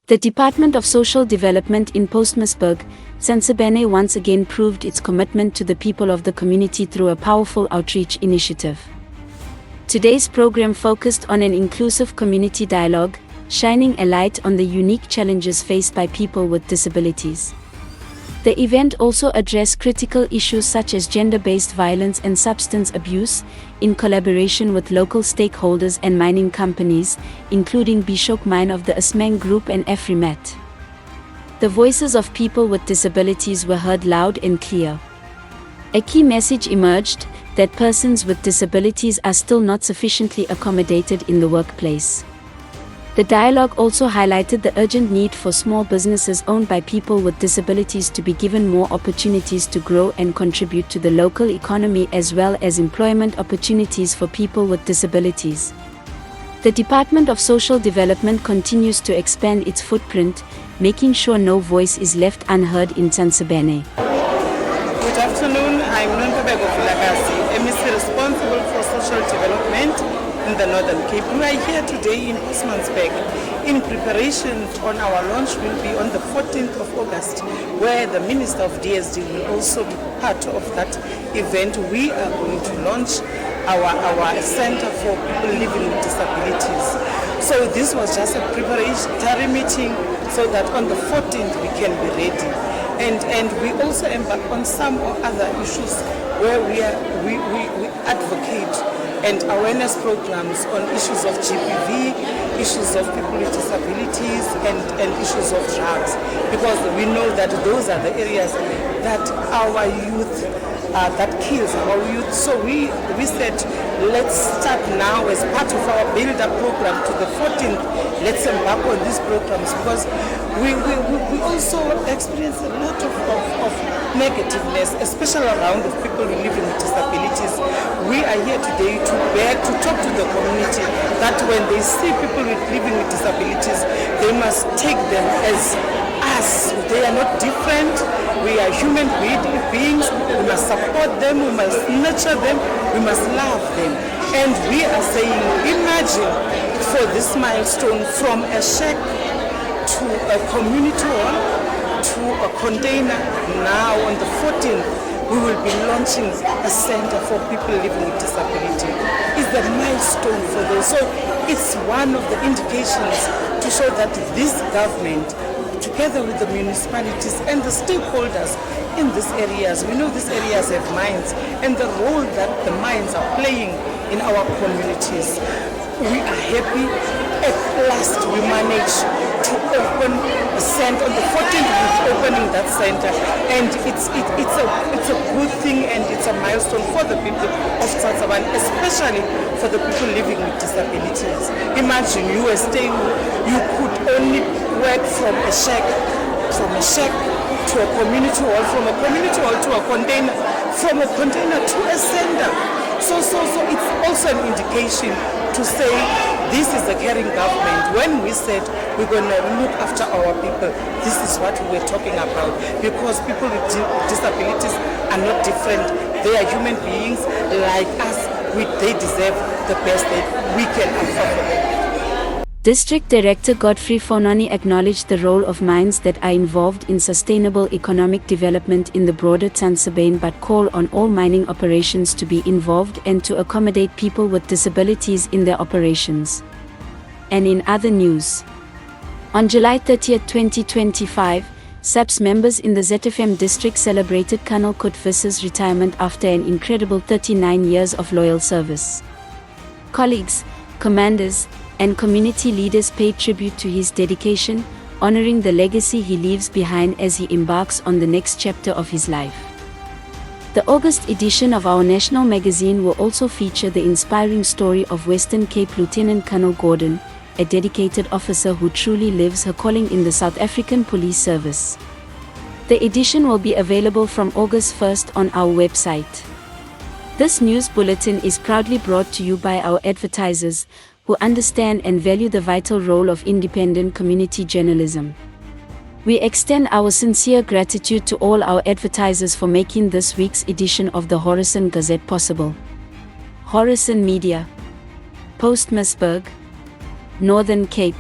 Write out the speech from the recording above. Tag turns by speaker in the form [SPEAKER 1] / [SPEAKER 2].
[SPEAKER 1] The Department of Social Development in Postmasburg, Tsantsabane once again proved its commitment to the people of the community through a powerful outreach initiative. Today's program focused on an inclusive community dialogue, shining a light on the unique challenges faced by people with disabilities. The event also addressed critical issues such as gender-based violence and substance abuse, in collaboration with local stakeholders and mining companies, including Bishop Mine of the Asmang Group and Afrimat. The voices of people with disabilities were heard loud and clear. A key message emerged, that persons with disabilities are still not sufficiently accommodated in the workplace. The dialogue also highlighted the urgent need for small businesses owned by people with disabilities to be given more opportunities to grow and contribute to the local economy, as well as employment opportunities for people with disabilities. The Department of Social Development continues to expand its footprint, making sure no voice is left unheard in Tsantsabane.
[SPEAKER 2] Good afternoon, I'm Nontabeko Vilakasi, MEC responsible for social development in the Northern Cape. We are here today in Postmasburg in preparation on our launch will be on the 14th of August, where the Minister of DSD will also be part of that event. We are going to launch our Center for People Living with Disabilities. So this was just a preparatory meeting so that on the 14th we can be ready. And we also embark on some other issues where we advocate and awareness programs on issues of GBV, issues of people with disabilities, and issues of drugs, because we know that those are the areas that our youth, that kills our youth. So we said, let's start now as part of our build-up program to the 14th. Let's embark on these programs, because we also experience a lot of negativeness, especially around the people living with disabilities. We are here today to talk to the community that when they see people living with disabilities, they must take them as us. They are not different. We are human beings. We must support them. We must nurture them. We must love them. And we are saying, imagine for this milestone, from a shack to a community hall to a container. Now on the 14th, we will be launching a center for people living with disability. It's the milestone for those. So it's one of the indications to show that this government, together with the municipalities and the stakeholders in these areas, we know these areas have mines, and the role that the mines are playing in our communities. We are happy. At last we managed to open a center. On the 14th we're opening that center, and it's a good thing, and it's a milestone for the people of Tsantsabane, especially for the people living with disabilities. Imagine you were staying, you could only work from a shack to a community hall, from a community hall to a container, from a container to a center. So it's also an indication to say this is the caring government. When we said we're going to look after our people, this is what we were talking about, because people with disabilities are not different. They are human beings like us. They deserve the best that we can offer for them.
[SPEAKER 1] District Director Godfrey Fonani acknowledged the role of mines that are involved in sustainable economic development in the broader Tsantsabane, but called on all mining operations to be involved and to accommodate people with disabilities in their operations. And in other news, on July 30, 2025, SAPS members in the ZFM district celebrated Colonel Kutvis's retirement after an incredible 39 years of loyal service. Colleagues, commanders, and community leaders paid tribute to his dedication, honoring the legacy he leaves behind as he embarks on the next chapter of his life. The August edition of our national magazine will also feature the inspiring story of Western Cape Lieutenant Colonel Gordon, a dedicated officer who truly lives her calling in the South African Police Service. The edition will be available from August 1st on our website. This news bulletin is proudly brought to you by our advertisers, who understand and value the vital role of independent community journalism. We extend our sincere gratitude to all our advertisers for making this week's edition of the Horizon Gazette possible. Horizon Media, Postmasburg, Northern Cape.